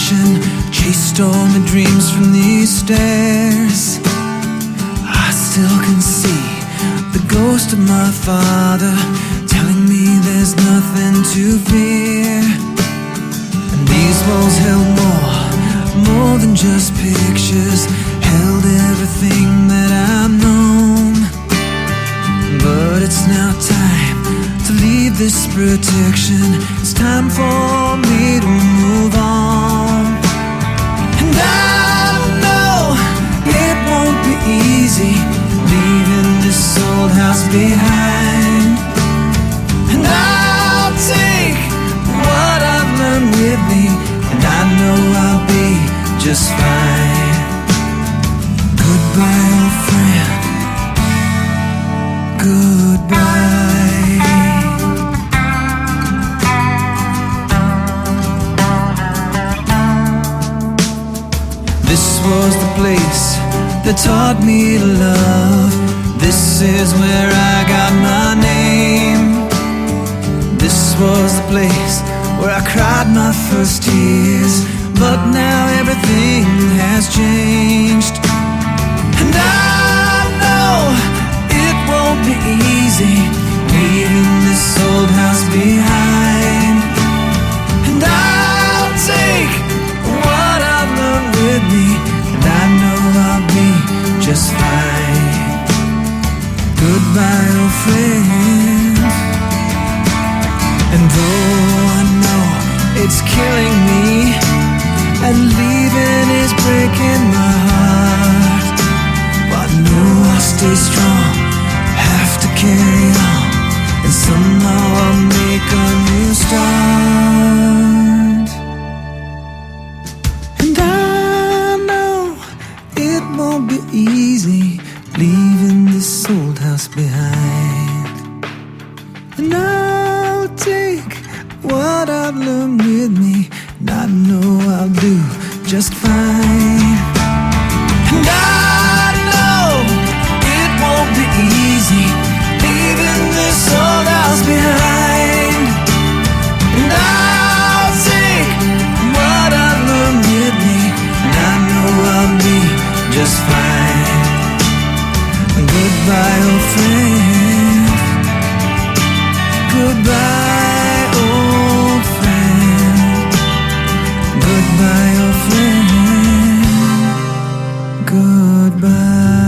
protection, chased all my dreams from these stairs. I still can see the ghost of my father telling me there's nothing to fear. And these walls held more than just pictures, held everything that I've known. But it's now time to leave this protection. It's time for me to move on. And I know it won't be easy leaving this old house behind. And I'll take what I've learned with me, and I know I'll be just fine. Goodbye, old friend. Goodbye. This was the place that taught me to love. This is where I got my name. This was the place where I cried my first tears. But now everything has changed. And I know it won't be easy leaving this old house behind. And I'll take what I've learned with me, and I know I'll be just fine. Goodbye, old friend. And though I know it's killing me, and leaving is breaking my heart, but I know I'll stay strong, have to carry on, and somehow I'll make a new start. And I know it won't be easy leaving this old house behind. And I'll take what I've learned with me, and I know I'll do just fine. And I know it won't be easy leaving this old house behind. And I'll take what I've learned with me, and I know I'll be just fine. Goodbye, old friend. Goodbye, old friend. Goodbye, old friend. Goodbye.